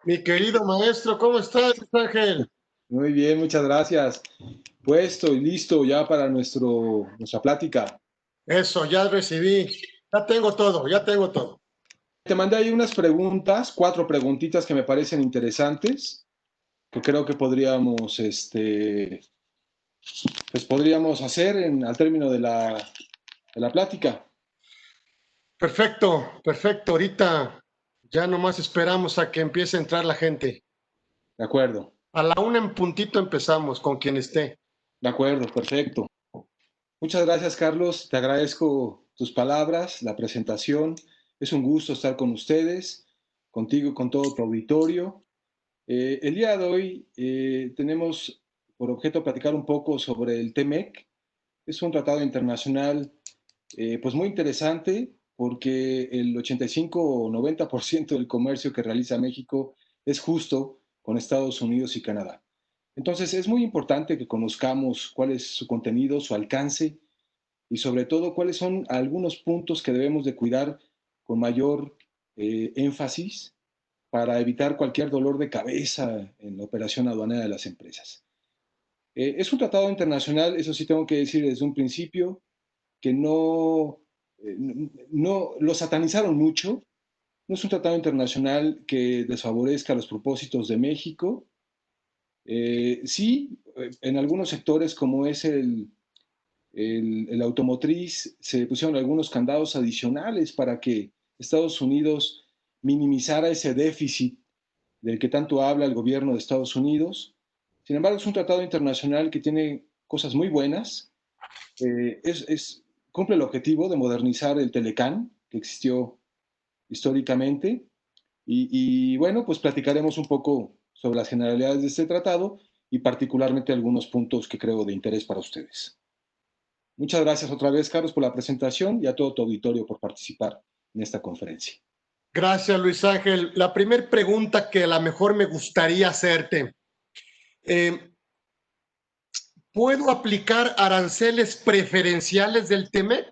Mi querido maestro, ¿cómo estás, Ángel? Muy bien, muchas gracias. Puesto y listo ya para nuestra plática. Eso, ya recibí. Ya tengo todo, ya tengo todo. Te mandé ahí unas preguntas, cuatro preguntitas que me parecen interesantes, que creo que podríamos hacer al término de la plática. Perfecto, perfecto. Ahorita ya nomás esperamos a que empiece a entrar la gente. De acuerdo, A la una en puntito empezamos con quien esté. de acuerdo, perfecto. Muchas gracias, Carlos. Te agradezco tus palabras, la presentación. Es un gusto estar con ustedes, contigo y con todo tu auditorio. El día de hoy tenemos por objeto platicar un poco sobre el TEMEC. Es un tratado internacional pues muy interesante porque el 85 o 90% del comercio que realiza México es justo con Estados Unidos y Canadá. Entonces es muy importante que conozcamos cuál es su contenido, su alcance y sobre todo cuáles son algunos puntos que debemos de cuidar con mayor énfasis para evitar cualquier dolor de cabeza en la operación aduanera de las empresas. Es un tratado internacional, eso sí tengo que decir desde un principio, que no lo satanizaron mucho. No es un tratado internacional que desfavorezca los propósitos de México. Sí, en algunos sectores como es el automotriz, se pusieron algunos candados adicionales para que Estados Unidos minimizara ese déficit del que tanto habla el gobierno de Estados Unidos. Sin embargo, es un tratado internacional que tiene cosas muy buenas. Cumple el objetivo de modernizar el Telecán, que existió históricamente. Bueno, pues platicaremos un poco sobre las generalidades de este tratado y particularmente algunos puntos que creo de interés para ustedes. Muchas gracias otra vez, Carlos, por la presentación y a todo tu auditorio por participar en esta conferencia. Gracias, Luis Ángel. La primera pregunta que a lo mejor me gustaría hacerte. eh, ¿Puedo aplicar aranceles preferenciales del TEMEC?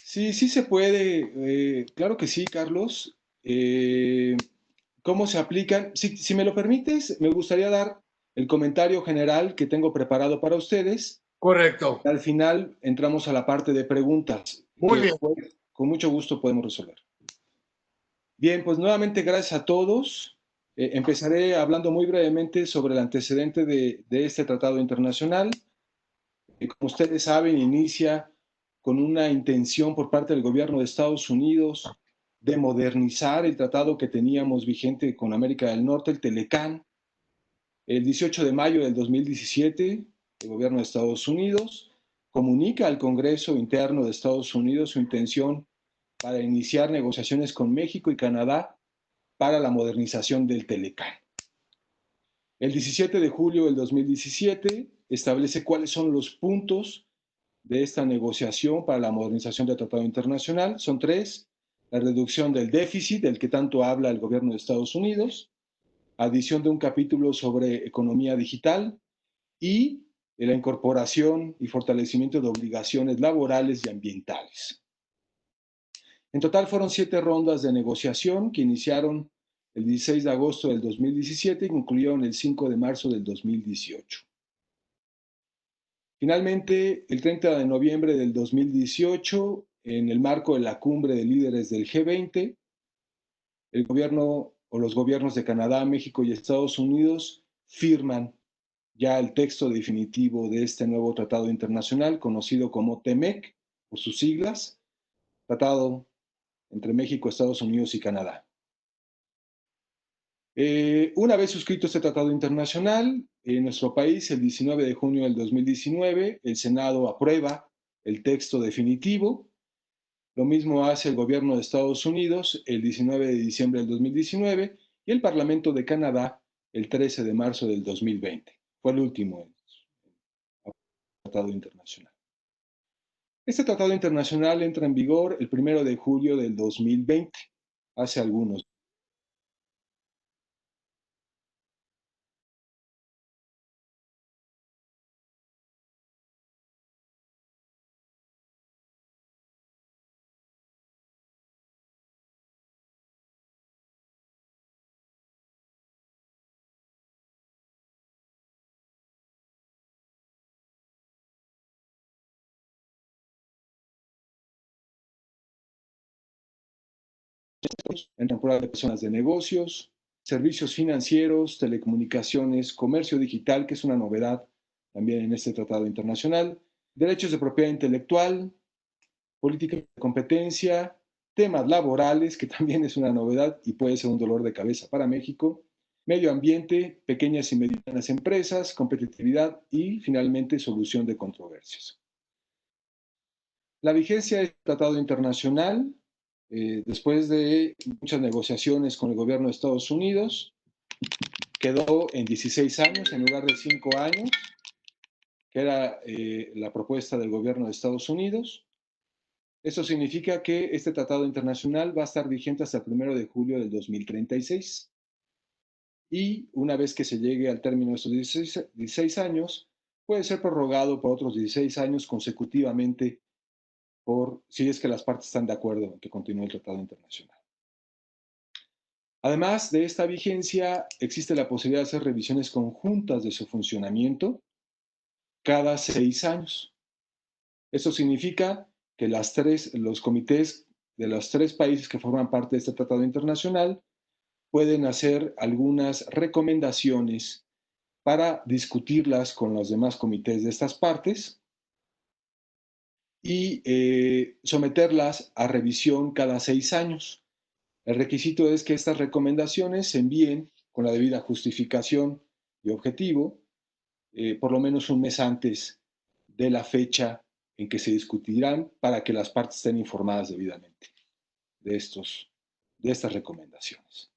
Sí, sí se puede. Claro que sí, Carlos. ¿Cómo se aplican? Si me lo permites, me gustaría dar el comentario general que tengo preparado para ustedes. Correcto. Al final entramos a la parte de preguntas Muy que bien. después, con mucho gusto podemos resolver. Bien, pues nuevamente gracias a todos. Empezaré hablando muy brevemente sobre el antecedente de este tratado internacional. Como ustedes saben, inicia con una intención por parte del gobierno de Estados Unidos de modernizar el tratado que teníamos vigente con América del Norte, el Telecán. El 18 de mayo del 2017, el gobierno de Estados Unidos comunica al Congreso interno de Estados Unidos su intención para iniciar negociaciones con México y Canadá para la modernización del Telecán. El 17 de julio del 2017 establece cuáles son los puntos de esta negociación para la modernización del Tratado Internacional. Son tres: la reducción del déficit, del que tanto habla el gobierno de Estados Unidos, adición de un capítulo sobre economía digital y la incorporación y fortalecimiento de obligaciones laborales y ambientales. En total fueron 7 rondas de negociación que iniciaron el 16 de agosto del 2017 y concluyeron el 5 de marzo del 2018. Finalmente, el 30 de noviembre del 2018, en el marco de la cumbre de líderes del G20, el gobierno o los gobiernos de Canadá, México y Estados Unidos firman ya el texto definitivo de este nuevo tratado internacional conocido como TEMEC, por sus siglas, Tratado entre México, Estados Unidos y Canadá. Una vez suscrito este tratado internacional, en nuestro país, el 19 de junio del 2019, el Senado aprueba el texto definitivo. Lo mismo hace el gobierno de Estados Unidos el 19 de diciembre del 2019 y el Parlamento de Canadá el 13 de marzo del 2020. Fue el último tratado internacional. Este tratado internacional entra en vigor el 1 de julio del 2020, hace algunos entran por de personas de negocios, servicios financieros, telecomunicaciones, comercio digital, que es una novedad también en este tratado internacional, derechos de propiedad intelectual, política de competencia, temas laborales, que también es una novedad y puede ser un dolor de cabeza para México, medio ambiente, pequeñas y medianas empresas, competitividad y finalmente solución de controversias. La vigencia del tratado internacional, después de muchas negociaciones con el gobierno de Estados Unidos, quedó en 16 años en lugar de 5 años, que era la propuesta del gobierno de Estados Unidos. Eso significa que este tratado internacional va a estar vigente hasta el 1 de julio del 2036. Y una vez que se llegue al término de estos 16 años, puede ser prorrogado por otros 16 años consecutivamente si es que las partes están de acuerdo en que continúe el tratado internacional. Además de esta vigencia, existe la posibilidad de hacer revisiones conjuntas de su funcionamiento cada 6 años. Eso significa que los comités de los 3 países que forman parte de este tratado internacional pueden hacer algunas recomendaciones para discutirlas con los demás comités de estas partes y someterlas a revisión cada 6 años. El requisito es que estas recomendaciones se envíen con la debida justificación y objetivo, por lo menos un mes antes de la fecha en que se discutirán para que las partes estén informadas debidamente de estas recomendaciones.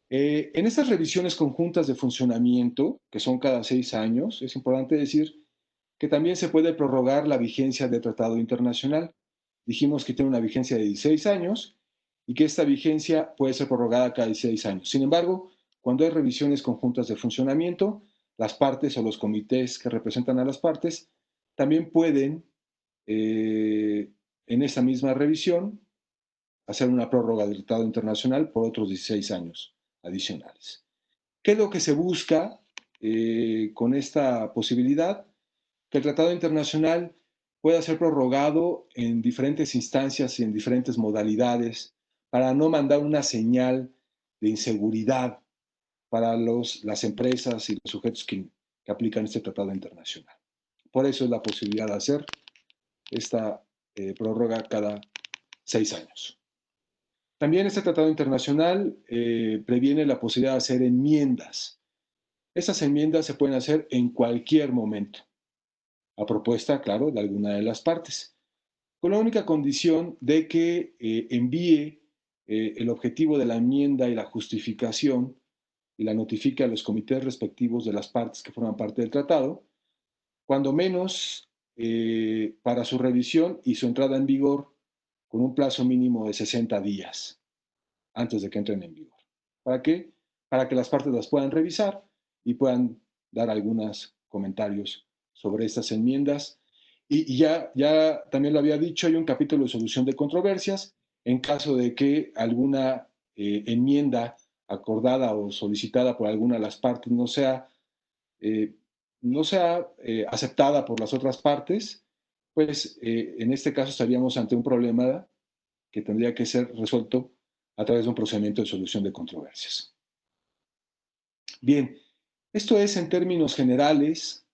En estas revisiones conjuntas de funcionamiento, que son cada 6 años, es importante decir que también se puede prorrogar la vigencia del tratado internacional. Dijimos que tiene una vigencia de 16 años y que esta vigencia puede ser prorrogada cada 16 años. Sin embargo, cuando hay revisiones conjuntas de funcionamiento, las partes o los comités que representan a las partes también pueden, en esa misma revisión, hacer una prórroga del tratado internacional por otros 16 años adicionales. ¿Qué es lo que se busca con esta posibilidad? Que el tratado internacional pueda ser prorrogado en diferentes instancias y en diferentes modalidades para no mandar una señal de inseguridad para las empresas y los sujetos que aplican este tratado internacional. Por eso es la posibilidad de hacer esta prórroga cada 6 años. También este tratado internacional previene la posibilidad de hacer enmiendas. Esas enmiendas se pueden hacer en cualquier momento, a propuesta, claro, de alguna de las partes, con la única condición de que envíe el objetivo de la enmienda y la justificación y la notifique a los comités respectivos de las partes que forman parte del tratado, cuando menos para su revisión y su entrada en vigor con un plazo mínimo de 60 días antes de que entren en vigor. ¿Para qué? Para que las partes las puedan revisar y puedan dar algunos comentarios sobre estas enmiendas. Y ya también lo había dicho, hay un capítulo de solución de controversias en caso de que alguna enmienda acordada o solicitada por alguna de las partes no sea aceptada por las otras partes, pues en este caso estaríamos ante un problema que tendría que ser resuelto a través de un procedimiento de solución de controversias. Bien, esto es en términos generales,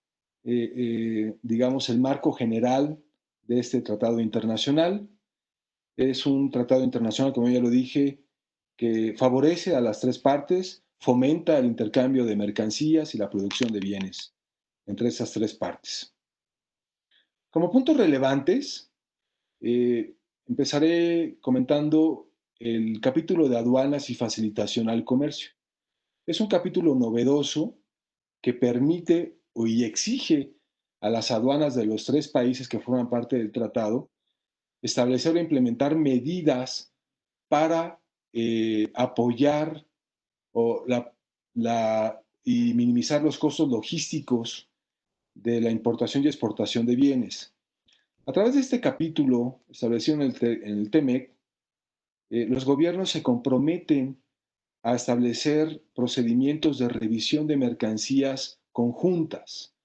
digamos, el marco general de este tratado internacional. Es un tratado internacional, como ya lo dije, que favorece a las 3 partes, fomenta el intercambio de mercancías y la producción de bienes entre esas 3 partes. Como puntos relevantes, empezaré comentando el capítulo de aduanas y facilitación al comercio. Es un capítulo novedoso que permite y exige a las aduanas de los 3 países que forman parte del tratado establecer o implementar medidas para apoyar y minimizar los costos logísticos de la importación y exportación de bienes. A través de este capítulo establecido en el TEMEC, los gobiernos se comprometen a establecer procedimientos de revisión de mercancías conjuntas,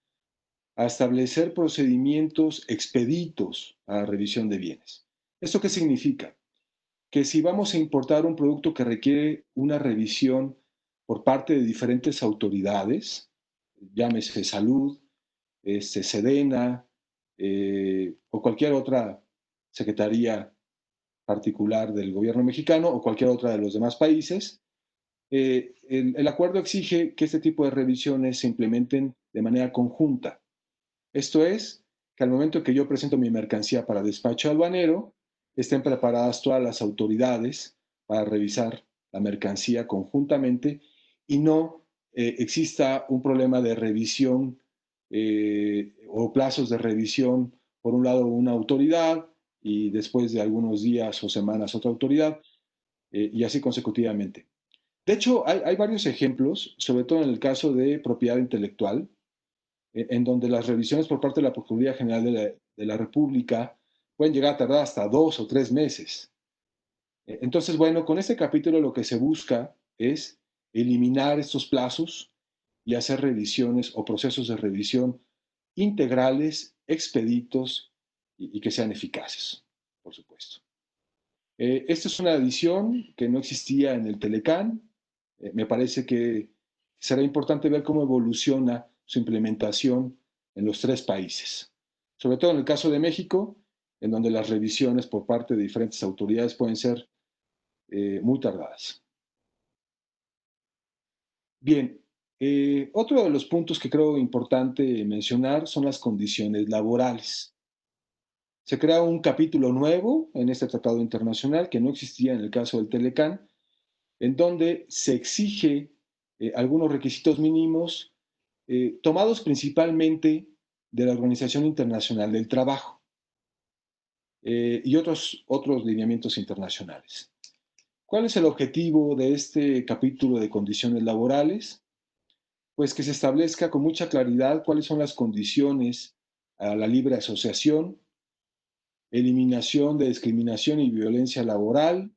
a establecer procedimientos expeditos a la revisión de bienes. ¿Esto qué significa? que si vamos a importar un producto que requiere una revisión por parte de diferentes autoridades, llámese salud, Sedena, o cualquier otra secretaría particular del gobierno mexicano o cualquier otra de los demás países, el acuerdo exige que este tipo de revisiones se implementen de manera conjunta. Esto es, que al momento que yo presento mi mercancía para despacho aduanero, estén preparadas todas las autoridades para revisar la mercancía conjuntamente y no exista un problema de revisión o plazos de revisión, por un lado una autoridad y después de algunos días o semanas otra autoridad, y así consecutivamente. De hecho, hay varios ejemplos, sobre todo en el caso de propiedad intelectual, en donde las revisiones por parte de la Procuraduría General de la República pueden llegar a tardar hasta 2 o 3 meses. Entonces, bueno, con este capítulo lo que se busca es eliminar estos plazos y hacer revisiones o procesos de revisión integrales, expeditos y que sean eficaces, por supuesto. Esta es una adición que no existía en el Telecán. Me parece que será importante ver cómo evoluciona su implementación en los 3 países. Sobre todo en el caso de México, en donde las revisiones por parte de diferentes autoridades pueden ser muy tardadas. Bien, otro de los puntos que creo importante mencionar son las condiciones laborales. Se crea un capítulo nuevo en este tratado internacional que no existía en el caso del Telecán, en donde se exige algunos requisitos mínimos tomados principalmente de la Organización Internacional del Trabajo y otros lineamientos internacionales. ¿Cuál es el objetivo de este capítulo de condiciones laborales? Pues que se establezca con mucha claridad cuáles son las condiciones a la libre asociación, eliminación de discriminación y violencia laboral,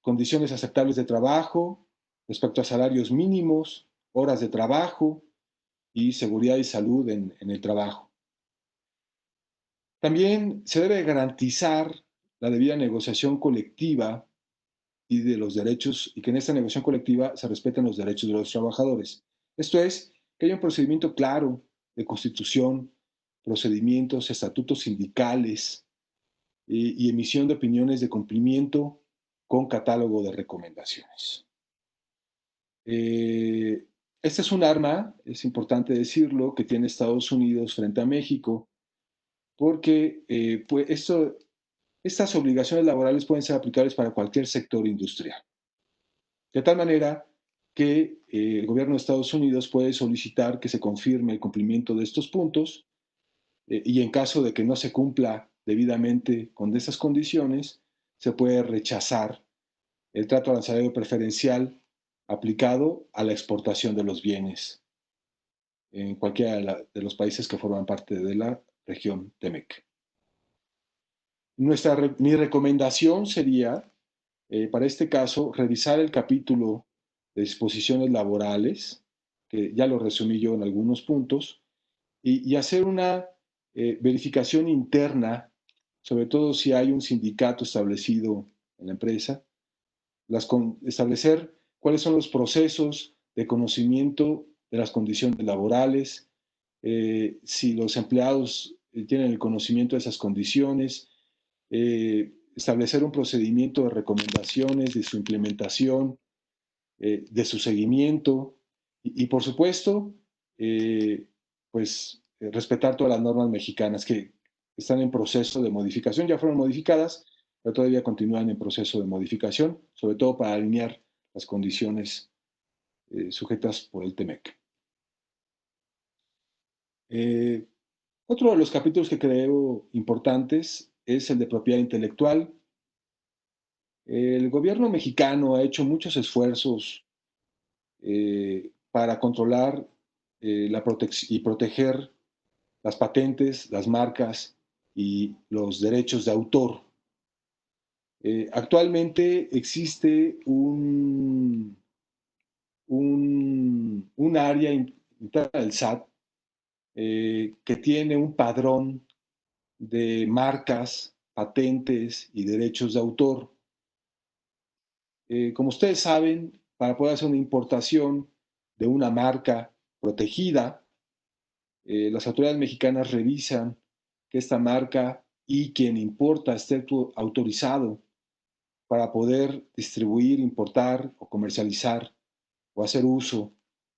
condiciones aceptables de trabajo respecto a salarios mínimos, horas de trabajo y seguridad y salud en el trabajo. También se debe garantizar la debida negociación colectiva y de los derechos, y que en esta negociación colectiva se respeten los derechos de los trabajadores. Esto es, que haya un procedimiento claro de constitución, procedimientos, estatutos sindicales y emisión de opiniones de cumplimiento con catálogo de recomendaciones. Este es un arma, es importante decirlo, que tiene Estados Unidos frente a México, porque pues estas obligaciones laborales pueden ser aplicables para cualquier sector industrial. De tal manera que el gobierno de Estados Unidos puede solicitar que se confirme el cumplimiento de estos puntos y en caso de que no se cumpla debidamente con esas condiciones, se puede rechazar el trato arancelario preferencial aplicado a la exportación de los bienes en cualquiera de los países que forman parte de la región TEMEC. Mi recomendación sería, para este caso, revisar el capítulo de disposiciones laborales, que ya lo resumí yo en algunos puntos, y hacer una verificación interna, sobre todo si hay un sindicato establecido en la empresa, establecer cuáles son los procesos de conocimiento de las condiciones laborales, si los empleados tienen el conocimiento de esas condiciones, establecer un procedimiento de recomendaciones, de su implementación, de su seguimiento y por supuesto, pues respetar todas las normas mexicanas que están en proceso de modificación, ya fueron modificadas, pero todavía continúan en proceso de modificación, sobre todo para alinear las condiciones sujetas por el TEMEC. Otro de los capítulos que creo importantes es el de propiedad intelectual. El gobierno mexicano ha hecho muchos esfuerzos para controlar y proteger las patentes, las marcas y los derechos de autor. Actualmente existe un área interna del SAT que tiene un padrón de marcas patentes y derechos de autor. Como ustedes saben, para poder hacer una importación de una marca protegida, las autoridades mexicanas revisan que esta marca y quien importa esté autorizado para poder distribuir, importar o comercializar o hacer uso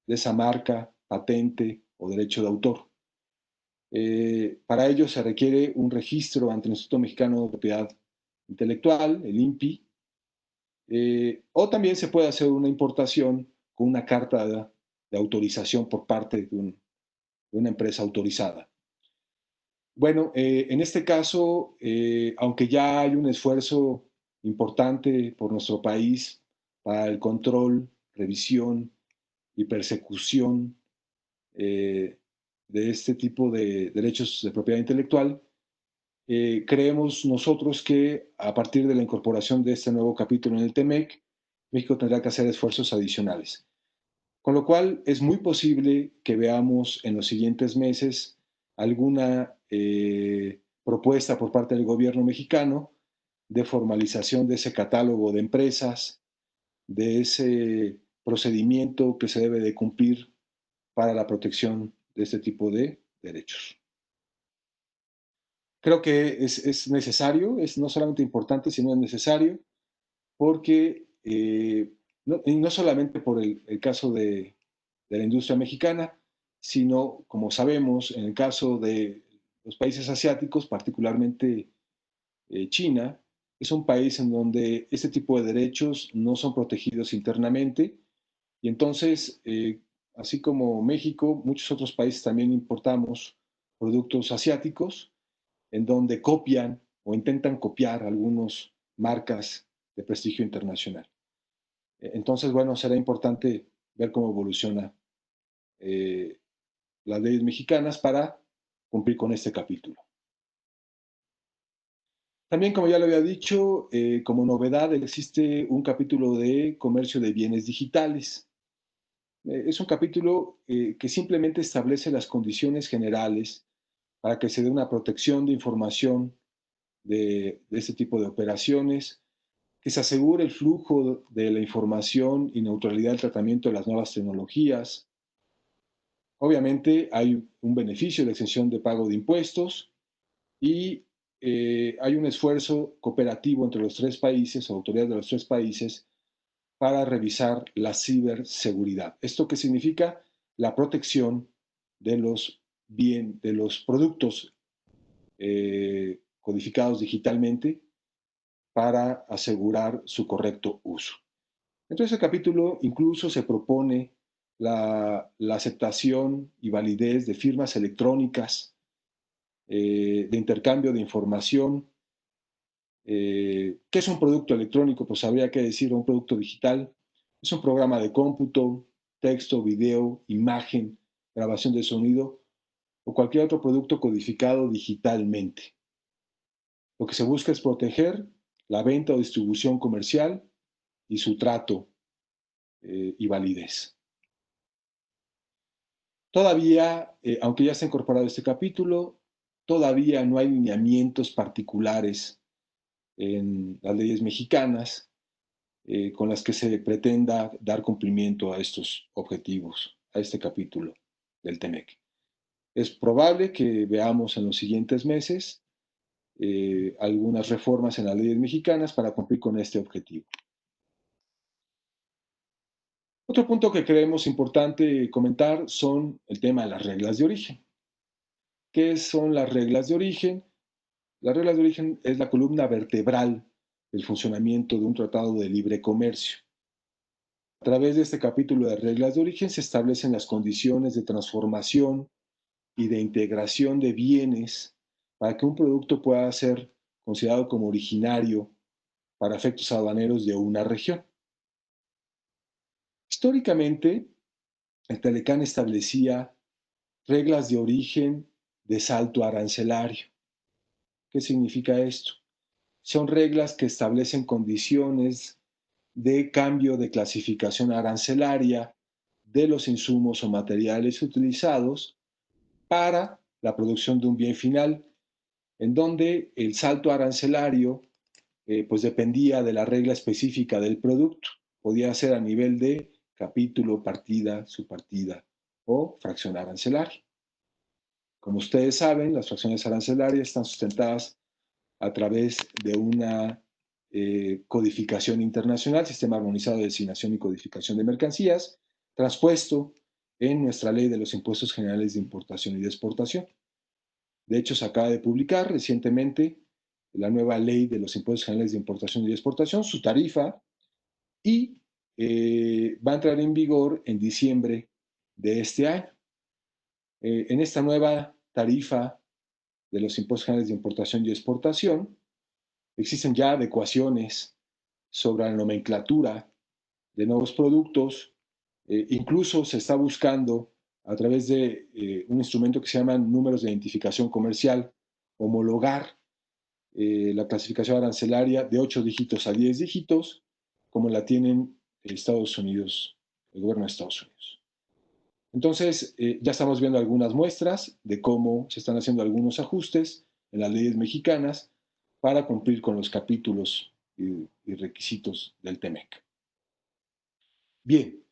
de esa marca, patente o derecho de autor. Para ello se requiere un registro ante el Instituto Mexicano de Propiedad Intelectual, el INPI, o también se puede hacer una importación con una carta de autorización por parte de una empresa autorizada. Bueno, en este caso, aunque ya hay un esfuerzo importante por nuestro país para el control, revisión y persecución de este tipo de derechos de propiedad intelectual, creemos nosotros que a partir de la incorporación de este nuevo capítulo en el TEMEC, México tendrá que hacer esfuerzos adicionales. Con lo cual es muy posible que veamos en los siguientes meses alguna propuesta por parte del gobierno mexicano de formalización de ese catálogo de empresas, de ese procedimiento que se debe de cumplir para la protección de este tipo de derechos. Creo que es necesario, es no solamente importante, sino es necesario, porque no solamente por el caso de la industria mexicana, sino, como sabemos, en el caso de los países asiáticos, particularmente China, es un país en donde este tipo de derechos no son protegidos internamente y entonces, así como México, muchos otros países también importamos productos asiáticos en donde copian o intentan copiar algunas marcas de prestigio internacional. Entonces, bueno, será importante ver cómo evoluciona las leyes mexicanas para cumplir con este capítulo. También, como ya lo había dicho, como novedad existe un capítulo de comercio de bienes digitales. Es un capítulo que simplemente establece las condiciones generales para que se dé una protección de información de este tipo de operaciones, que se asegure el flujo de la información y neutralidad del tratamiento de las nuevas tecnologías. Obviamente hay un beneficio de la exención de pago de impuestos y hay un esfuerzo cooperativo entre los tres países, autoridades de los tres países, para revisar la ciberseguridad. ¿Esto qué significa? La protección de de los productos codificados digitalmente para asegurar su correcto uso. Entonces, el capítulo incluso se propone la aceptación y validez de firmas electrónicas, de intercambio de información. ¿Qué es un producto electrónico? Pues habría que decir un producto digital. Es un programa de cómputo, texto, video, imagen, grabación de sonido o cualquier otro producto codificado digitalmente. Lo que se busca es proteger la venta o distribución comercial y su trato y validez. Todavía, aunque ya está incorporado este capítulo, todavía no hay lineamientos particulares en las leyes mexicanas con las que se pretenda dar cumplimiento a estos objetivos, a este capítulo del TEMEC. Es probable que veamos en los siguientes meses algunas reformas en las leyes mexicanas para cumplir con este objetivo. Otro punto que creemos importante comentar son el tema de las reglas de origen. ¿Qué son las reglas de origen? Las reglas de origen es la columna vertebral del funcionamiento de un tratado de libre comercio. A través de este capítulo de reglas de origen se establecen las condiciones de transformación y de integración de bienes para que un producto pueda ser considerado como originario para efectos aduaneros de una región. Históricamente, el Telecán establecía reglas de origen de salto arancelario. ¿Qué significa esto? Son reglas que establecen condiciones de cambio de clasificación arancelaria de los insumos o materiales utilizados para la producción de un bien final en donde el salto arancelario pues dependía de la regla específica del producto. Podía ser a nivel de capítulo, partida, subpartida o fracción arancelaria. Como ustedes saben, las fracciones arancelarias están sustentadas a través de una codificación internacional, Sistema Armonizado de Designación y Codificación de Mercancías, transpuesto en nuestra Ley de los Impuestos Generales de Importación y de Exportación. De hecho, se acaba de publicar recientemente la nueva Ley de los Impuestos Generales de Importación y de Exportación, su tarifa, y va a entrar en vigor en diciembre de este año. En esta nueva tarifa de los Impuestos Generales de Importación y Exportación, existen ya adecuaciones sobre la nomenclatura de nuevos productos. Incluso se está buscando a través de un instrumento que se llama números de identificación comercial, homologar la clasificación arancelaria de 8 dígitos a 10 dígitos, como la tienen Estados Unidos, el gobierno de Estados Unidos. Entonces, ya estamos viendo algunas muestras de cómo se están haciendo algunos ajustes en las leyes mexicanas para cumplir con los capítulos y requisitos del TEMEC. Bien,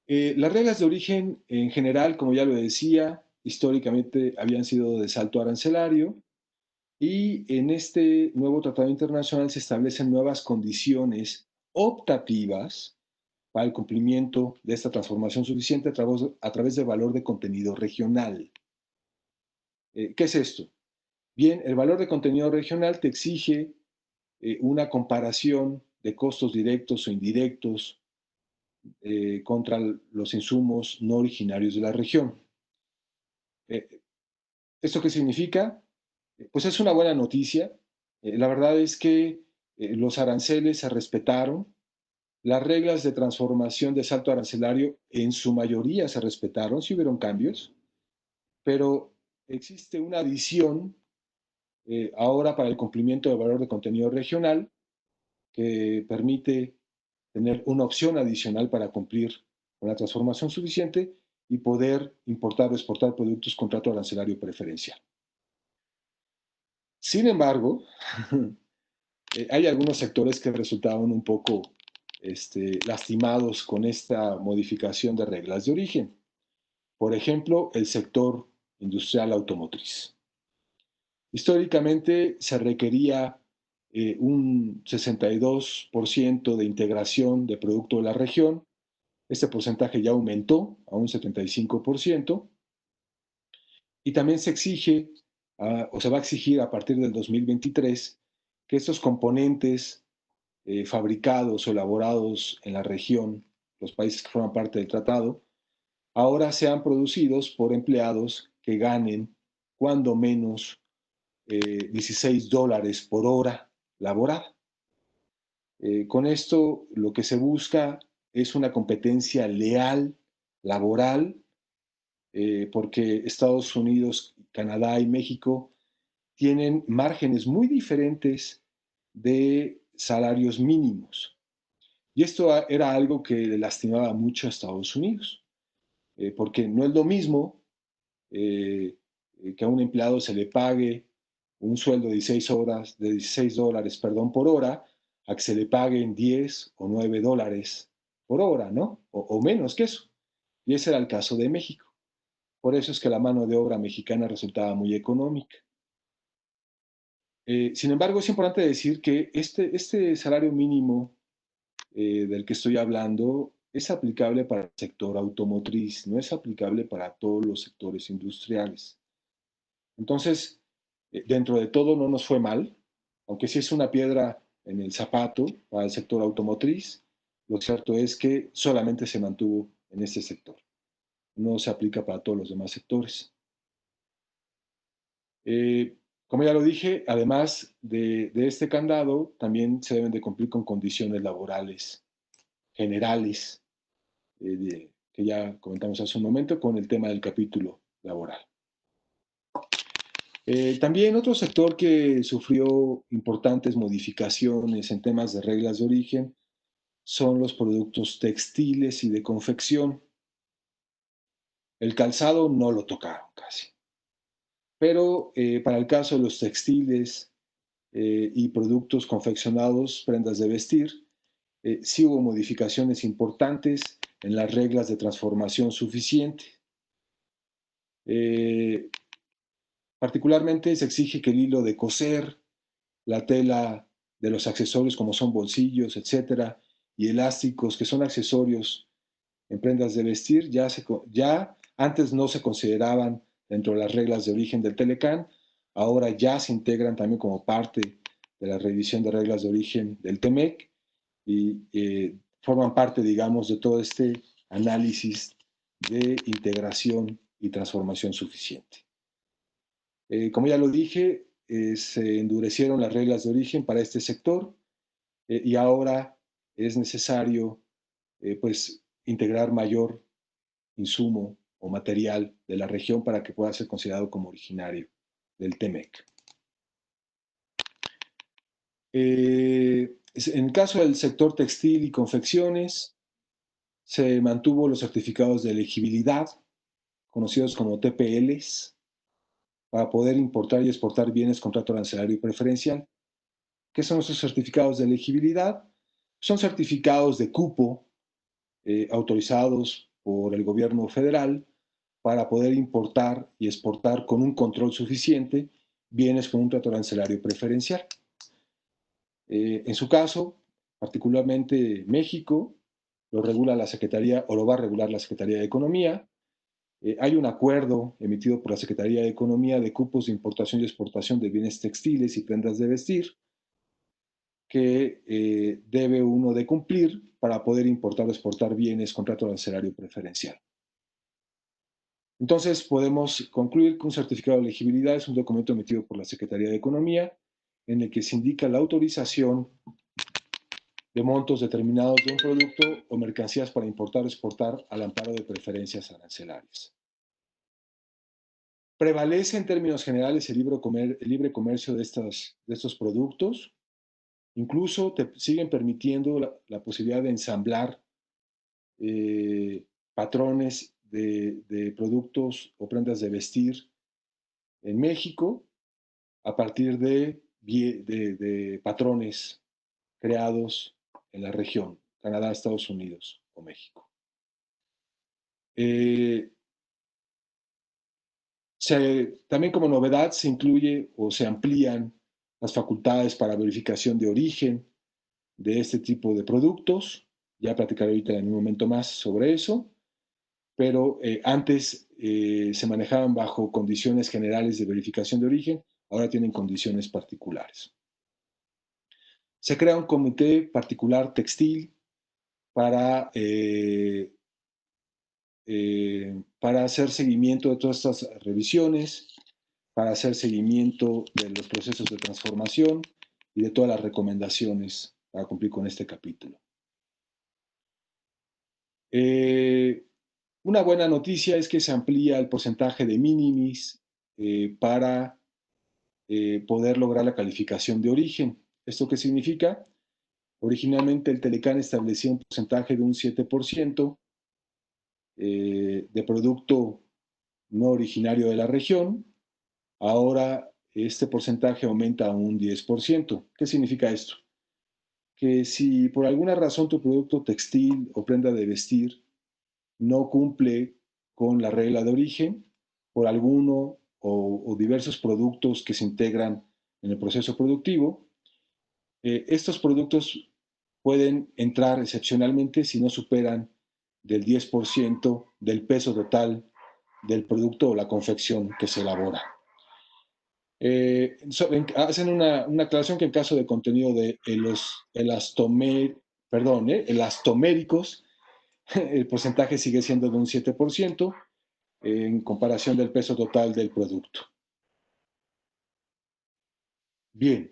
las reglas de origen en general, como ya lo decía, históricamente habían sido de salto arancelario y en este nuevo tratado internacional se establecen nuevas condiciones optativas para el cumplimiento de esta transformación suficiente a través del valor de contenido regional. ¿Qué es esto? Bien, el valor de contenido regional te exige una comparación de costos directos o indirectos contra los insumos no originarios de la región. ¿Esto qué significa? Pues es una buena noticia. La verdad es que los aranceles se respetaron, las reglas de transformación de salto arancelario en su mayoría se respetaron, sí hubieron cambios, pero existe una adición ahora para el cumplimiento del valor de contenido regional que permite tener una opción adicional para cumplir con la transformación suficiente y poder importar o exportar productos con trato arancelario preferencial. Sin embargo, hay algunos sectores que resultaron un poco lastimados con esta modificación de reglas de origen. Por ejemplo, el sector industrial automotriz. Históricamente se requería un 62% de integración de producto de la región. Este porcentaje ya aumentó a un 75%. Y también se exige, o se va a exigir a partir del 2023, que estos componentes fabricados o elaborados en la región, los países que forman parte del tratado, ahora sean producidos por empleados que ganen cuando menos $16 por hora laborada. Con esto lo que se busca es una competencia leal, laboral, porque Estados Unidos, Canadá y México tienen márgenes muy diferentes de salarios mínimos. Y esto era algo que le lastimaba mucho a Estados Unidos, porque no es lo mismo que a un empleado se le pague un sueldo de 16 dólares, perdón, por hora, a que se le paguen 10 o 9 dólares por hora, ¿no? O menos que eso. Y ese era el caso de México. Por eso es que la mano de obra mexicana resultaba muy económica. Sin embargo, es importante decir que este salario mínimo del que estoy hablando es aplicable para el sector automotriz, no es aplicable para todos los sectores industriales. Entonces, dentro de todo no nos fue mal, aunque sí es una piedra en el zapato para el sector automotriz, lo cierto es que solamente se mantuvo en este sector, no se aplica para todos los demás sectores. Como ya lo dije, además de este candado, también se deben de cumplir con condiciones laborales generales, que ya comentamos hace un momento, con el tema del capítulo laboral. También otro sector que sufrió importantes modificaciones en temas de reglas de origen son los productos textiles y de confección. El calzado no lo tocaron casi. pero para el caso de los textiles y productos confeccionados, prendas de vestir, sí hubo modificaciones importantes en las reglas de transformación suficiente. Particularmente se exige que el hilo de coser, la tela de los accesorios como son bolsillos, etcétera, y elásticos, que son accesorios en prendas de vestir, ya antes no se consideraban dentro de las reglas de origen del Telecán, ahora ya se integran también como parte de la revisión de reglas de origen del TEMEC y forman parte, digamos, de todo este análisis de integración y transformación suficiente. Como ya lo dije, se endurecieron las reglas de origen para este sector y ahora es necesario pues integrar mayor insumo o material de la región para que pueda ser considerado como originario del TEMEC. En el caso del sector textil y confecciones, se mantuvo los certificados de elegibilidad, conocidos como TPLs, para poder importar y exportar bienes con trato arancelario preferencial. ¿Qué son esos certificados de elegibilidad? Son certificados de cupo autorizados por el gobierno federal para poder importar y exportar con un control suficiente bienes con un trato arancelario preferencial. En su caso, particularmente México, lo regula la Secretaría o lo va a regular la Secretaría de Economía. Hay un acuerdo emitido por la Secretaría de Economía de cupos de importación y exportación de bienes textiles y prendas de vestir que debe uno de cumplir para poder importar o exportar bienes con trato arancelario preferencial. Entonces, podemos concluir que un certificado de elegibilidad es un documento emitido por la Secretaría de Economía en el que se indica la autorización de montos determinados de un producto o mercancías para importar o exportar al amparo de preferencias arancelarias. Prevalece en términos generales el libre comercio de estos productos. Incluso te siguen permitiendo la posibilidad de ensamblar patrones de productos o prendas de vestir en México a partir de patrones creados en la región, Canadá, Estados Unidos o México. También como novedad se incluye o se amplían las facultades para verificación de origen de este tipo de productos. Ya platicaré ahorita en un momento más sobre eso, pero antes se manejaban bajo condiciones generales de verificación de origen, ahora tienen condiciones particulares. Se crea un comité particular textil para hacer seguimiento de todas estas revisiones, para hacer seguimiento de los procesos de transformación y de todas las recomendaciones para cumplir con este capítulo. Una buena noticia es que se amplía el porcentaje de minimis para poder lograr la calificación de origen. ¿Esto qué significa? Originalmente el Telecán establecía un porcentaje de un 7% de producto no originario de la región. Ahora este porcentaje aumenta a un 10%. ¿Qué significa esto? Que si por alguna razón tu producto textil o prenda de vestir no cumple con la regla de origen, por alguno o diversos productos que se integran en el proceso productivo, estos productos pueden entrar excepcionalmente si no superan del 10% del peso total del producto o la confección que se elabora. Hacen una aclaración que en caso de contenido de los elastoméricos, el porcentaje sigue siendo de un 7% en comparación del peso total del producto. Bien.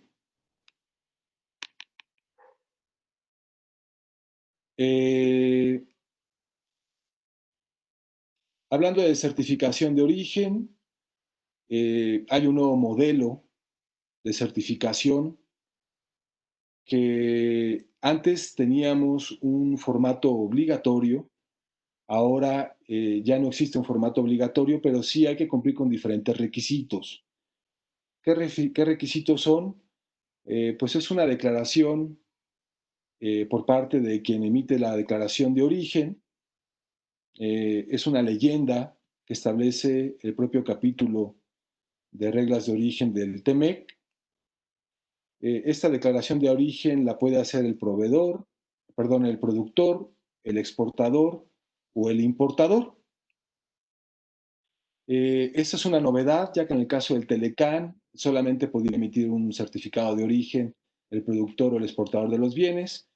Hablando de certificación de origen, hay un nuevo modelo de certificación que antes teníamos un formato obligatorio Ahora ya no existe un formato obligatorio, pero sí hay que cumplir con diferentes requisitos. ¿Qué requisitos son? Pues es una declaración por parte de quien emite la declaración de origen. Es una leyenda que establece el propio capítulo de reglas de origen del TEMEC. Esta declaración de origen la puede hacer el proveedor, perdón, el productor, el exportador o el importador. Esta es una novedad, ya que en el caso del Telecán solamente podía emitir un certificado de origen el productor o el exportador de los bienes.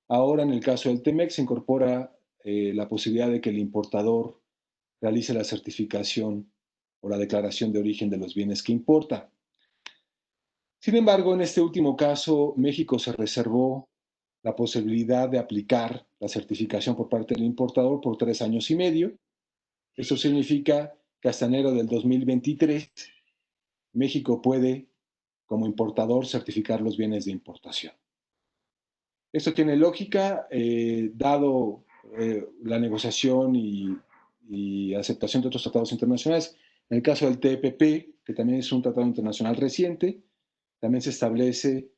Ahora, en el caso del TEMEC, se incorpora la posibilidad de que el importador realice la certificación o la declaración de origen de los bienes que importa. Sin embargo, en este último caso, México se reservó la posibilidad de aplicar la certificación por parte del importador por 3 años y medio. Eso significa que hasta enero del 2023, México puede, como importador, certificar los bienes de importación. Esto tiene lógica, dado la negociación y aceptación de otros tratados internacionales. En el caso del TPP, que también es un tratado internacional reciente, también se establece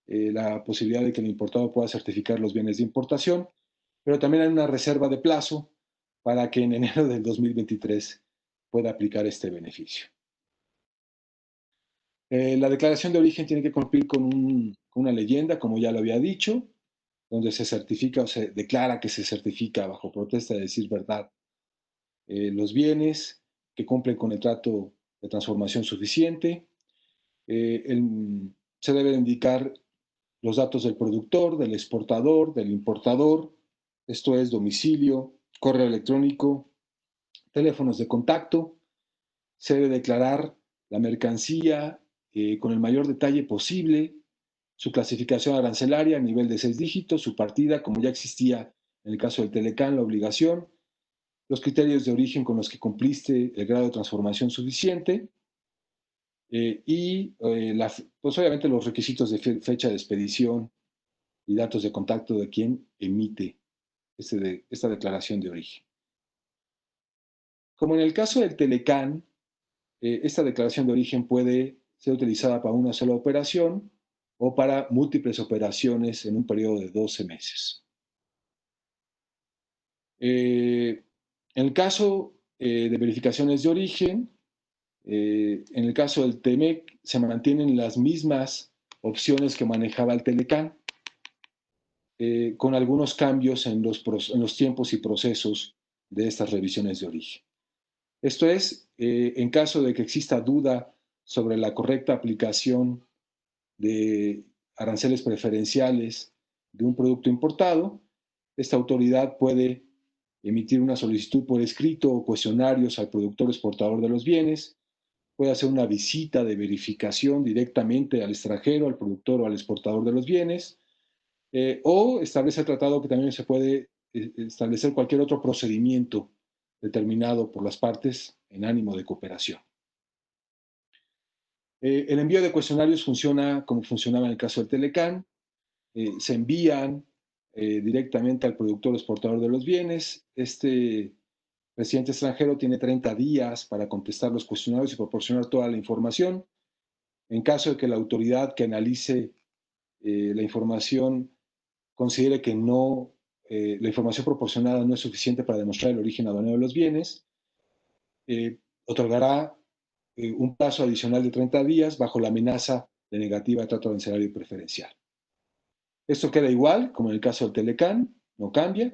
la posibilidad de que el importador pueda certificar los bienes de importación, pero también hay una reserva de plazo para que en enero del 2023 pueda aplicar este beneficio. La declaración de origen tiene que cumplir con una leyenda, como ya lo había dicho, donde se certifica o se declara que se certifica bajo protesta de decir verdad los bienes que cumplen con el trato de transformación suficiente. Se debe indicar los datos del productor, del exportador, del importador, esto es domicilio, correo electrónico, teléfonos de contacto. Se debe declarar la mercancía con el mayor detalle posible, su clasificación arancelaria a nivel de 6 dígitos, su partida, como ya existía en el caso del Telecán, la obligación, los criterios de origen con los que cumpliste el grado de transformación suficiente pues obviamente los requisitos de fecha de expedición y datos de contacto de quien emite esta declaración de origen. Como en el caso del Telecán, esta declaración de origen puede ser utilizada para una sola operación o para múltiples operaciones en un periodo de 12 meses. En el caso de verificaciones de origen, en el caso del TEMEC se mantienen las mismas opciones que manejaba el Telecán, con algunos cambios en los tiempos y procesos de estas revisiones de origen. Esto es, en caso de que exista duda sobre la correcta aplicación de aranceles preferenciales de un producto importado, esta autoridad puede emitir una solicitud por escrito o cuestionarios al productor exportador de los bienes, puede hacer una visita de verificación directamente al extranjero, al productor o al exportador de los bienes, o establece el tratado que también se puede establecer cualquier otro procedimiento determinado por las partes en ánimo de cooperación. El envío de cuestionarios funciona como funcionaba en el caso del Telecán. Se envían directamente al productor exportador de los bienes. Este residente extranjero tiene 30 días para contestar los cuestionarios y proporcionar toda la información. En caso de que la autoridad que analice la información considere que la información proporcionada no es suficiente para demostrar el origen aduanero de los bienes, otorgará un plazo adicional de 30 días bajo la amenaza de negativa de trato arancelario preferencial. Esto queda igual, como en el caso del Telecán, no cambia.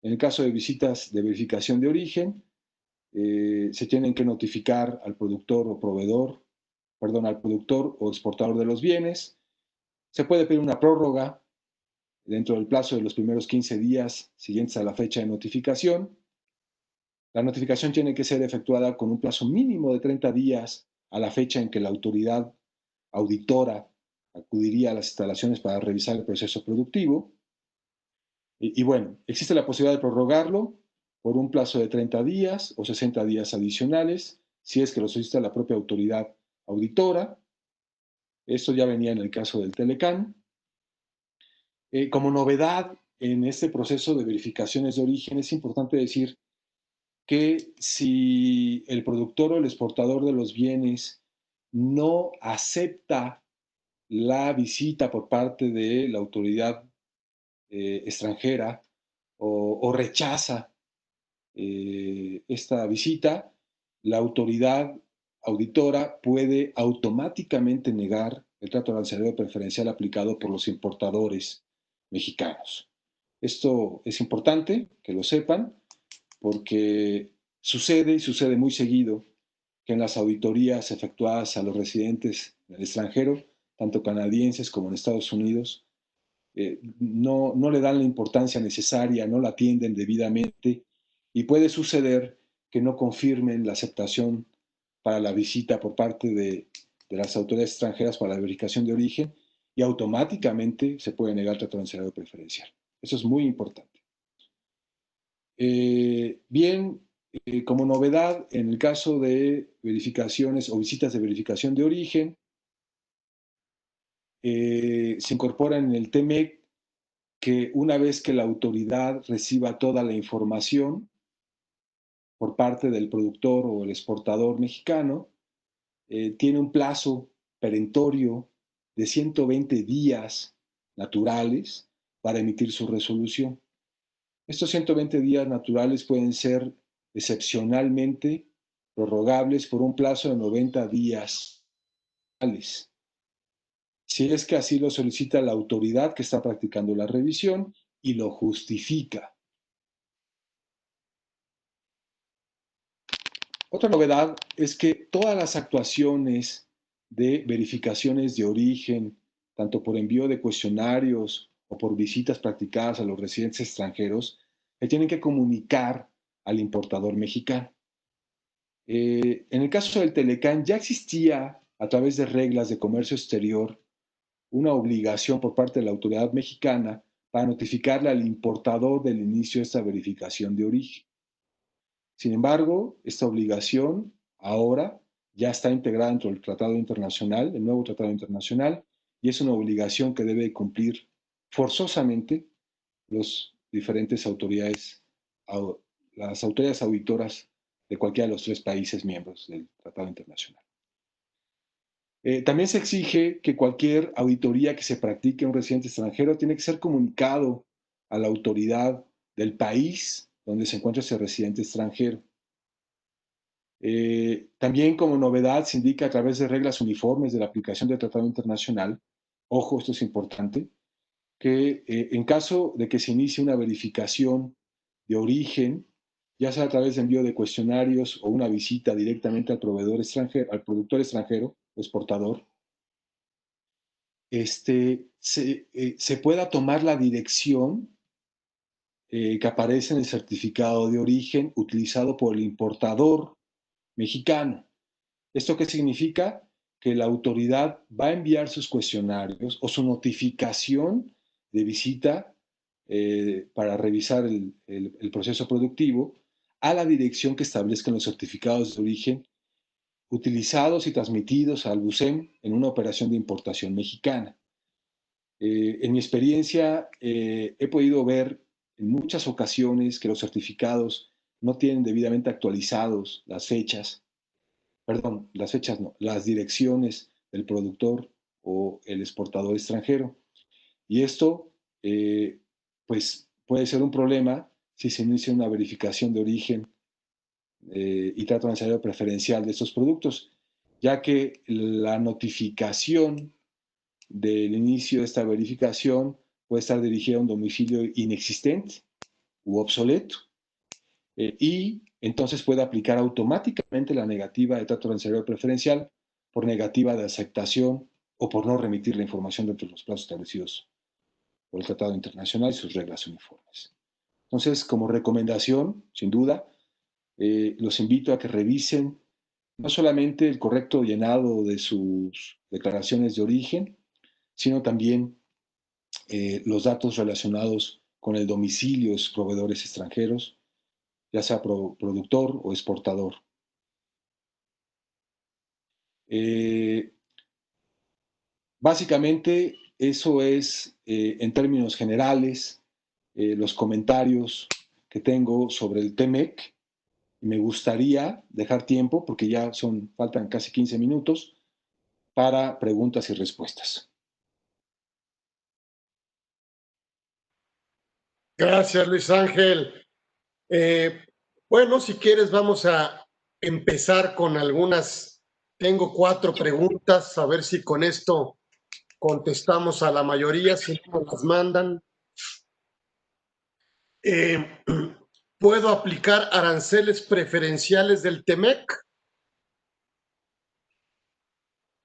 En el caso de visitas de verificación de origen, se tienen que notificar al productor o exportador de los bienes. Se puede pedir una prórroga dentro del plazo de los primeros 15 días siguientes a la fecha de notificación. La notificación tiene que ser efectuada con un plazo mínimo de 30 días a la fecha en que la autoridad auditora acudiría a las instalaciones para revisar el proceso productivo. Y bueno, existe la posibilidad de prorrogarlo por un plazo de 30 días o 60 días adicionales, si es que lo solicita la propia autoridad auditora. Esto ya venía en el caso del Telecán. Como novedad, en este proceso de verificaciones de origen es importante decir que si el productor o el exportador de los bienes no acepta la visita por parte de la autoridad extranjera o rechaza esta visita, la autoridad auditora puede automáticamente negar el trato arancelario preferencial aplicado por los importadores mexicanos. Esto es importante que lo sepan porque sucede y sucede muy seguido que en las auditorías efectuadas a los residentes en el extranjero, tanto canadienses como en Estados Unidos, no le dan la importancia necesaria, no la atienden debidamente y puede suceder que no confirmen la aceptación para la visita por parte de las autoridades extranjeras para la verificación de origen y automáticamente se puede negar el trato arancelario preferencial. Eso es muy importante. Bien, como novedad, en el caso de verificaciones o visitas de verificación de origen, se incorpora en el TMEC que una vez que la autoridad reciba toda la información por parte del productor o el exportador mexicano, tiene un plazo perentorio de 120 días naturales para emitir su resolución. Estos 120 días naturales pueden ser excepcionalmente prorrogables por un plazo de 90 días, si es que así lo solicita la autoridad que está practicando la revisión y lo justifica. Otra novedad es que todas las actuaciones de verificaciones de origen, tanto por envío de cuestionarios o por visitas practicadas a los residentes extranjeros, le tienen que comunicar al importador mexicano. En el caso del Telecán ya existía a través de reglas de comercio exterior una obligación por parte de la autoridad mexicana para notificarle al importador del inicio de esta verificación de origen. Sin embargo, esta obligación ahora ya está integrada dentro del tratado internacional, el nuevo tratado internacional, y es una obligación que debe cumplir forzosamente las diferentes autoridades, las autoridades auditoras de cualquiera de los tres países miembros del tratado internacional. También se exige que cualquier auditoría que se practique a un residente extranjero tiene que ser comunicado a la autoridad del país donde se encuentra ese residente extranjero. También como novedad se indica a través de reglas uniformes de la aplicación del Tratado Internacional, ojo, esto es importante, que en caso de que se inicie una verificación de origen, ya sea a través de envío de cuestionarios o una visita directamente al proveedor extranjero, al productor extranjero o exportador, se pueda tomar la dirección que aparece en el certificado de origen utilizado por el importador mexicano. ¿Esto qué significa? Que la autoridad va a enviar sus cuestionarios o su notificación de visita para revisar el proceso productivo a la dirección que establezcan los certificados de origen utilizados y transmitidos al BUSEM en una operación de importación mexicana. En mi experiencia, he podido ver en muchas ocasiones que los certificados no tienen debidamente actualizados las fechas no, las direcciones del productor o el exportador extranjero. Y esto, pues, puede ser un problema si se inicia una verificación de origen y trato arancelario preferencial de estos productos, ya que la notificación del inicio de esta verificación puede estar dirigida a un domicilio inexistente u obsoleto y entonces puede aplicar automáticamente la negativa de trato arancelario preferencial por negativa de aceptación o por no remitir la información dentro de los plazos establecidos por el Tratado Internacional y sus reglas uniformes. Entonces, como recomendación, sin duda, los invito a que revisen no solamente el correcto llenado de sus declaraciones de origen, sino también los datos relacionados con el domicilio de sus proveedores extranjeros, ya sea productor o exportador. Básicamente, eso es, en términos generales, los comentarios que tengo sobre el TEMEC. Y me gustaría dejar tiempo, porque ya faltan casi 15 minutos, para preguntas y respuestas. Gracias, Luis Ángel. Bueno, si quieres, vamos a empezar con algunas. Tengo 4 preguntas, a ver si con esto contestamos a la mayoría, si no nos las mandan. ¿Puedo aplicar aranceles preferenciales del TEMEC?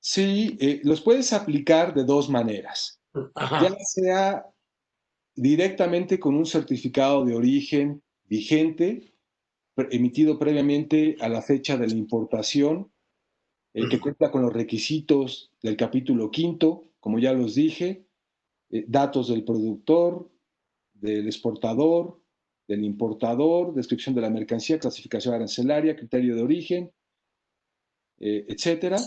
Sí, los puedes aplicar de 2 maneras. Ya Ajá. sea directamente con un certificado de origen vigente, emitido previamente a la fecha de la importación, que cuenta con los requisitos del capítulo 5, como ya los dije, datos del productor, del exportador, del importador, descripción de la mercancía, clasificación arancelaria, criterio de origen, etcétera.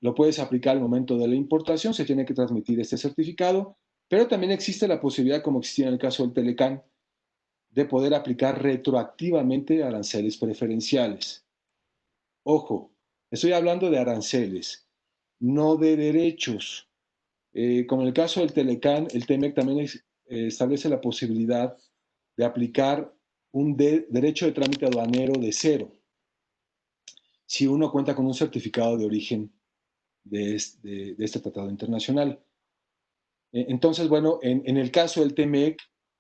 Lo puedes aplicar al momento de la importación, se tiene que transmitir este certificado, pero también existe la posibilidad, como existía en el caso del Telecán, de poder aplicar retroactivamente aranceles preferenciales. Ojo, estoy hablando de aranceles, no de derechos. Como en el caso del Telecán, el TEMEC también establece la posibilidad de aplicar un derecho de trámite aduanero de 0, si uno cuenta con un certificado de origen de este tratado internacional. Entonces, bueno, en el caso del TEMEC,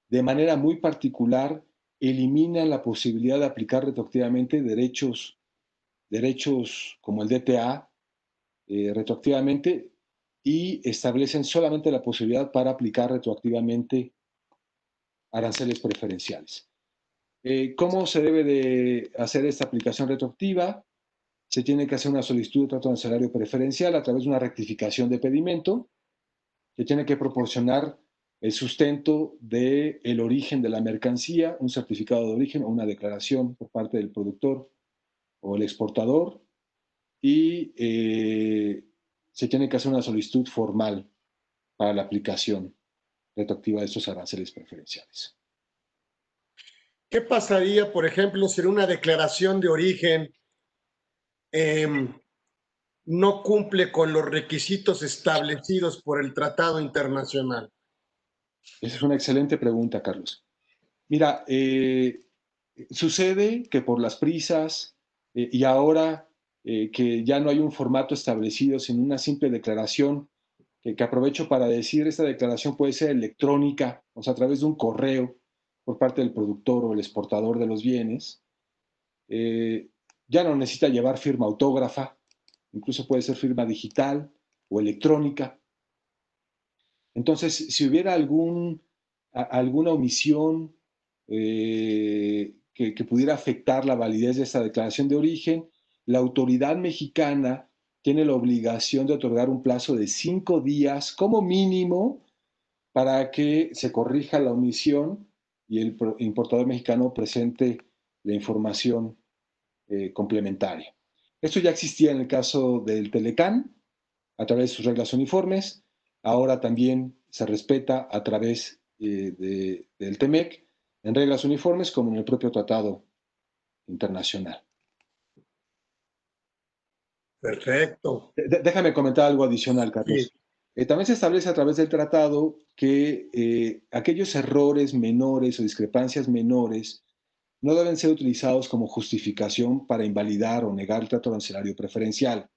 de manera muy particular, elimina la posibilidad de aplicar retroactivamente derechos como el DTA, retroactivamente, y establecen solamente la posibilidad para aplicar retroactivamente aranceles preferenciales. ¿Cómo se debe de hacer esta aplicación retroactiva? Se tiene que hacer una solicitud de trato arancelario preferencial a través de una rectificación de pedimento, que tiene que proporcionar el sustento del origen de la mercancía, un certificado de origen o una declaración por parte del productor o el exportador, y se tiene que hacer una solicitud formal para la aplicación retroactiva de estos aranceles preferenciales. ¿Qué pasaría, por ejemplo, si en una declaración de origen no cumple con los requisitos establecidos por el Tratado Internacional? Esa es una excelente pregunta, Carlos. Mira, sucede que por las prisas y ahora que ya no hay un formato establecido, sino una simple declaración, que aprovecho para decir, esta declaración puede ser electrónica, o sea, a través de un correo por parte del productor o el exportador de los bienes. Ya no necesita llevar firma autógrafa, incluso puede ser firma digital o electrónica. Entonces, si hubiera alguna omisión que pudiera afectar la validez de esta declaración de origen, la autoridad mexicana tiene la obligación de otorgar un plazo de 5 días como mínimo para que se corrija la omisión y el importador mexicano presente la información complementaria. Esto ya existía en el caso del Telecán, a través de sus reglas uniformes. Ahora también se respeta a través del TEMEC en reglas uniformes como en el propio tratado internacional. Perfecto. Déjame comentar algo adicional, Sí. Carlos. También se establece a través del tratado que aquellos errores menores o discrepancias menores no deben ser utilizados como justificación para invalidar o negar el trato arancelario preferencial.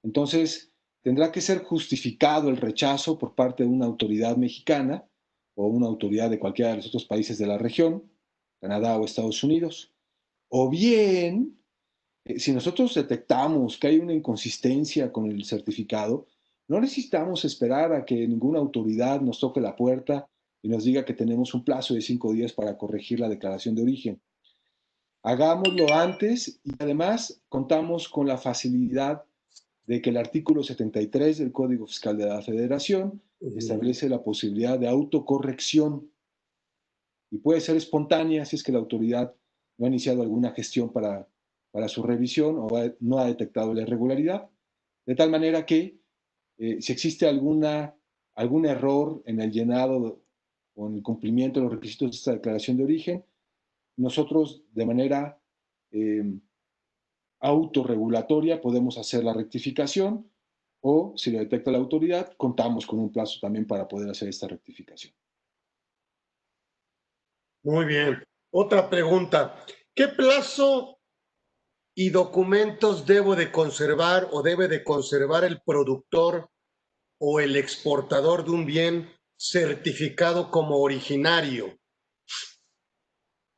Entonces, tendrá que ser justificado el rechazo por parte de una autoridad mexicana o una autoridad de cualquiera de los otros países de la región, Canadá o Estados Unidos. O bien, si nosotros detectamos que hay una inconsistencia con el certificado, no necesitamos esperar a que ninguna autoridad nos toque la puerta y nos diga que tenemos un plazo de 5 días para corregir la declaración de origen. Hagámoslo antes y además contamos con la facilidad de que el artículo 73 del Código Fiscal de la Federación establece la posibilidad de autocorrección y puede ser espontánea si es que la autoridad no ha iniciado alguna gestión para su revisión o no ha detectado la irregularidad. De tal manera que si existe algún error en el llenado con el cumplimiento de los requisitos de esta declaración de origen, nosotros de manera autorregulatoria podemos hacer la rectificación o, si lo detecta la autoridad, contamos con un plazo también para poder hacer esta rectificación. Muy bien. Otra pregunta. ¿Qué plazo y documentos debo de conservar o debe de conservar el productor o el exportador de un bien certificado como originario?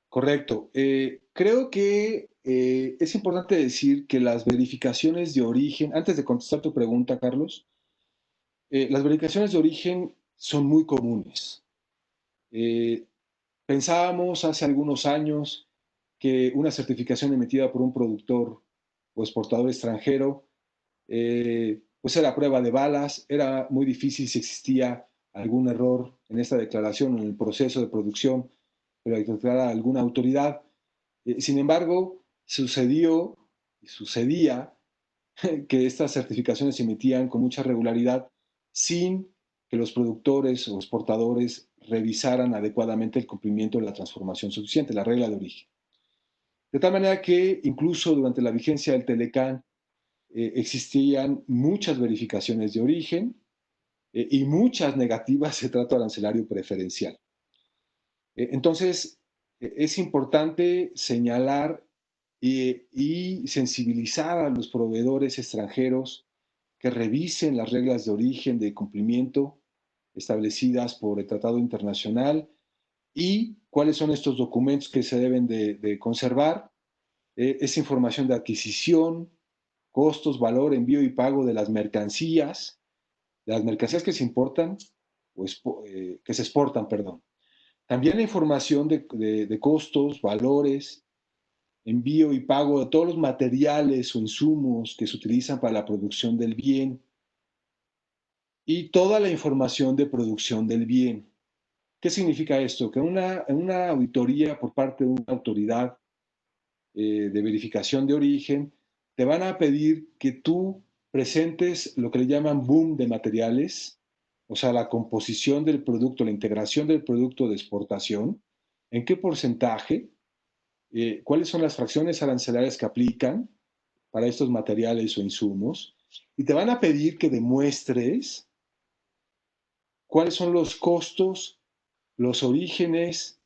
Correcto. Creo que es importante decir que las verificaciones de origen, antes de contestar tu pregunta, Carlos, las verificaciones de origen son muy comunes. Eh, Pensábamos hace algunos años que una certificación emitida por un productor o exportador extranjero, pues era prueba de balas, era muy difícil si existía algún error en esta declaración o en el proceso de producción, pero hay que declarar a alguna autoridad. Sin embargo, sucedía que estas certificaciones se emitían con mucha regularidad sin que los productores o exportadores revisaran adecuadamente el cumplimiento de la transformación suficiente, la regla de origen. De tal manera que incluso durante la vigencia del Telecán existían muchas verificaciones de origen y muchas negativas de trato arancelario preferencial. Entonces, es importante señalar y sensibilizar a los proveedores extranjeros que revisen las reglas de origen de cumplimiento establecidas por el Tratado Internacional y cuáles son estos documentos que se deben de conservar. Es información de adquisición, costos, valor, envío y pago de las mercancías que se importan o que se exportan, perdón. También la información de costos, valores, envío y pago de todos los materiales o insumos que se utilizan para la producción del bien y toda la información de producción del bien. ¿Qué significa esto? Que en una auditoría por parte de una autoridad de verificación de origen, te van a pedir que tú presentes lo que le llaman boom de materiales, o sea, la composición del producto, la integración del producto de exportación, en qué porcentaje, cuáles son las fracciones arancelarias que aplican para estos materiales o insumos, y te van a pedir que demuestres cuáles son los costos, los orígenes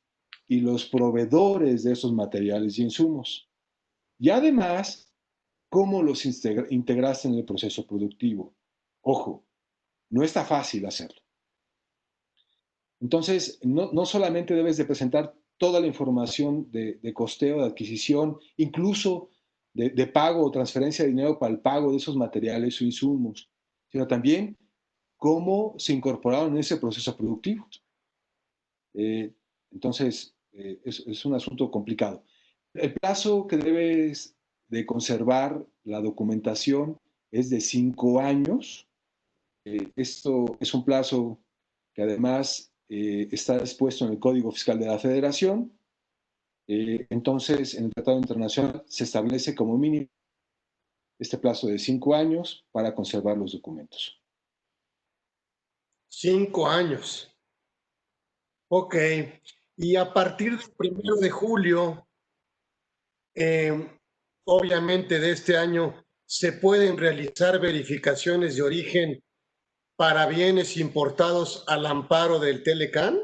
y los proveedores de esos materiales y insumos. Y además, cómo los integraste en el proceso productivo. Ojo, no está fácil hacerlo. Entonces, no solamente debes de presentar toda la información de costeo, de adquisición, incluso de pago o transferencia de dinero para el pago de esos materiales o insumos, sino también cómo se incorporaron en ese proceso productivo. Entonces, es un asunto complicado. El plazo que debes de conservar la documentación es de 5 años. Esto es un plazo que además está expuesto en el Código Fiscal de la Federación. Entonces, en el Tratado Internacional se establece como mínimo este plazo de 5 años para conservar los documentos. 5 años. Ok. Y a partir del 1 de julio, eh, obviamente de este año, se pueden realizar verificaciones de origen para bienes importados al amparo del Telecán.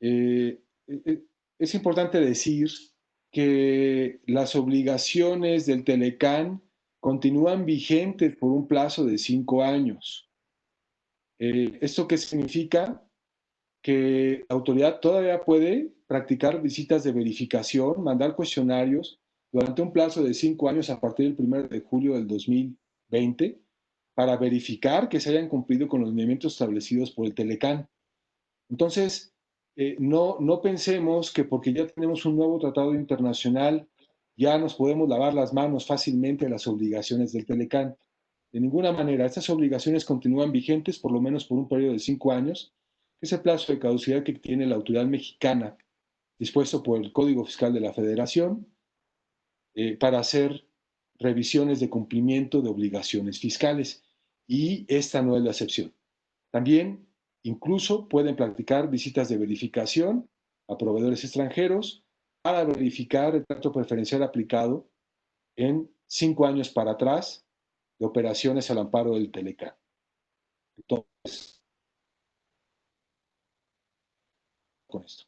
Eh, es importante decir que las obligaciones del Telecán continúan vigentes por un plazo de 5 años. ¿Esto qué significa? Que la autoridad todavía puede practicar visitas de verificación, mandar cuestionarios durante un plazo de 5 años a partir del 1 de julio del 2020 para verificar que se hayan cumplido con los lineamientos establecidos por el Telecán. Entonces, no pensemos que porque ya tenemos un nuevo tratado internacional ya nos podemos lavar las manos fácilmente de las obligaciones del Telecán. De ninguna manera, estas obligaciones continúan vigentes por lo menos por un periodo de 5 años, que es el plazo de caducidad que tiene la autoridad mexicana dispuesto por el Código Fiscal de la Federación para hacer revisiones de cumplimiento de obligaciones fiscales, y esta no es la excepción. También incluso pueden practicar visitas de verificación a proveedores extranjeros para verificar el trato preferencial aplicado en 5 años para atrás de operaciones al amparo del Telecán. Entonces, con esto.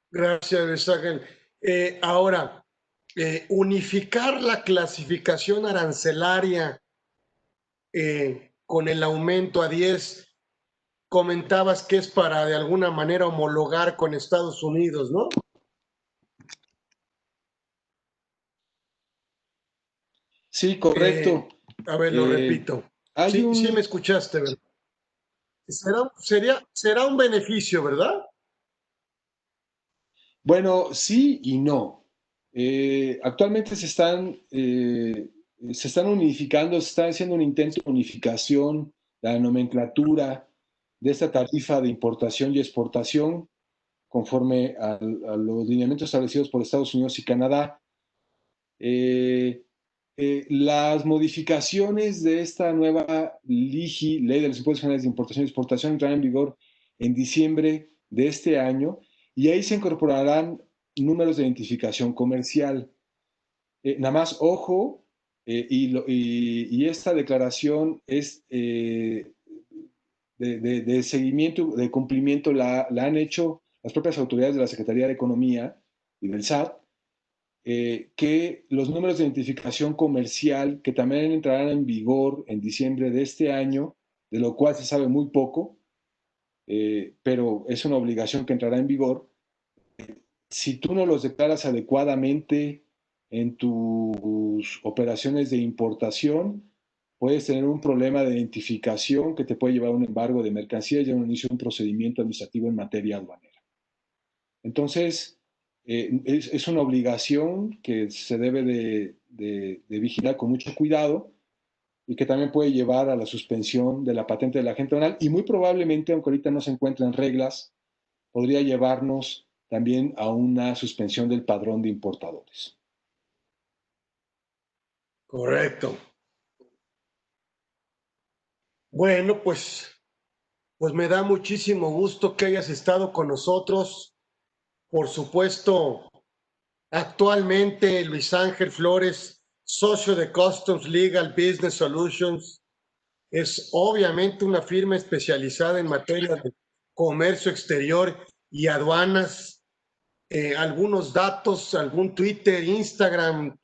Gracias, Luis Ángel. Ahora, unificar la clasificación arancelaria con el aumento a 10, comentabas que es para de alguna manera homologar con Estados Unidos, ¿no? Sí, correcto. A ver, lo repito. Hay Sí, sí un... me escuchaste, ¿verdad? Será un beneficio, ¿verdad? Bueno, sí y no. Actualmente se están unificando, se está haciendo un intento de unificación de la nomenclatura de esta tarifa de importación y exportación conforme a los lineamientos establecidos por Estados Unidos y Canadá. Las modificaciones de esta nueva LIGI, Ley de los Impuestos Generales de Importación y Exportación, entrarán en vigor en diciembre de este año, y ahí se incorporarán números de identificación comercial. Nada más, ojo, y esta declaración es de seguimiento, de cumplimiento, la han hecho las propias autoridades de la Secretaría de Economía y del SAT, que los números de identificación comercial, que también entrarán en vigor en diciembre de este año, de lo cual se sabe muy poco, pero es una obligación que entrará en vigor. Si tú no los declaras adecuadamente en tus operaciones de importación, puedes tener un problema de identificación que te puede llevar a un embargo de mercancías y a un inicio de un procedimiento administrativo en materia aduanera. Entonces, es una obligación que se debe de vigilar con mucho cuidado, y que también puede llevar a la suspensión de la patente del agente aduanal, y muy probablemente, aunque ahorita no se encuentran reglas, podría llevarnos también a una suspensión del padrón de importadores. Correcto. Bueno, pues me da muchísimo gusto que hayas estado con nosotros. Por supuesto, actualmente Luis Ángel Flores, socio de Customs Legal Business Solutions, es obviamente una firma especializada en materia de comercio exterior y aduanas. Algunos datos, algún Twitter, Instagram,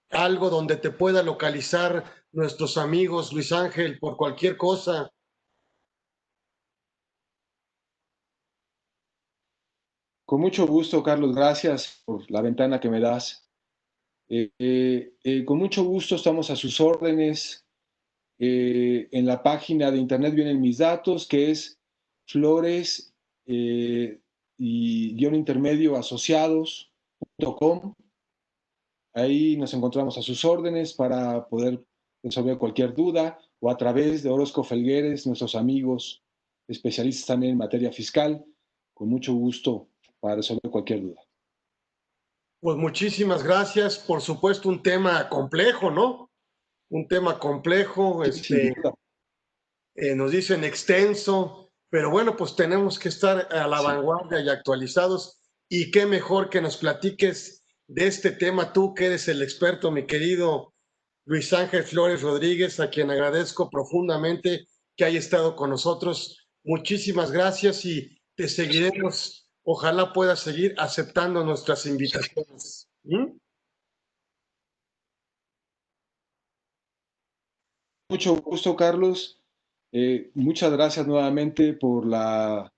algo donde te pueda localizar nuestros amigos, Luis Ángel, por cualquier cosa. Con mucho gusto, Carlos, gracias por la ventana que me das. Con mucho gusto, estamos a sus órdenes. En la página de internet vienen mis datos, que es flores y guión intermedio asociados.com. Ahí nos encontramos a sus órdenes para poder resolver cualquier duda, o a través de Orozco Felgueres, nuestros amigos especialistas también en materia fiscal, con mucho gusto para resolver cualquier duda. Pues muchísimas gracias. Por supuesto, un tema complejo, ¿no? Un tema complejo, Sí, sin duda. nos dicen extenso, pero bueno, pues tenemos que estar a la Sí. vanguardia y actualizados. Y qué mejor que nos platiques de este tema tú, que eres el experto, mi querido Luis Ángel Flores Rodríguez, a quien agradezco profundamente que haya estado con nosotros. Muchísimas gracias y te seguiremos. Ojalá puedas seguir aceptando nuestras invitaciones. ¿Mm? Mucho gusto, Carlos. Muchas gracias nuevamente por la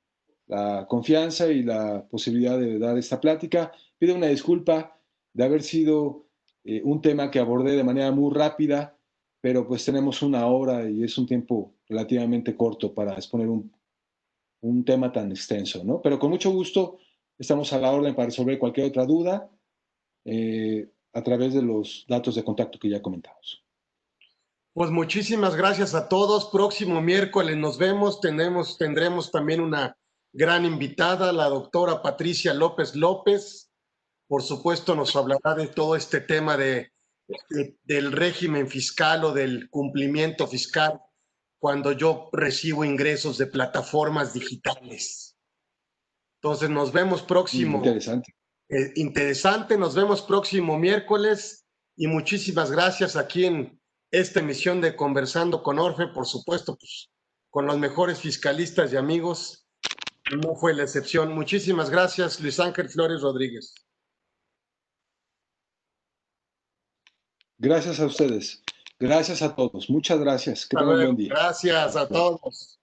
confianza y la posibilidad de dar esta plática. Pido una disculpa de haber sido un tema que abordé de manera muy rápida, pero pues tenemos una hora y es un tiempo relativamente corto para exponer un tema tan extenso, ¿no? Pero con mucho gusto estamos a la orden para resolver cualquier otra duda a través de los datos de contacto que ya comentamos. Pues muchísimas gracias a todos. Próximo miércoles nos vemos. Tendremos también una gran invitada, la doctora Patricia López López. Por supuesto, nos hablará de todo este tema del régimen fiscal o del cumplimiento fiscal cuando yo recibo ingresos de plataformas digitales. Entonces, nos vemos próximo. Interesante. Interesante, nos vemos próximo miércoles y muchísimas gracias aquí en esta emisión de Conversando con Orfe, por supuesto, pues, con los mejores fiscalistas y amigos. No fue la excepción. Muchísimas gracias, Luis Ángel Flores Rodríguez. Gracias a ustedes. Gracias a todos. Muchas gracias. Que tengan un buen día. Gracias a todos.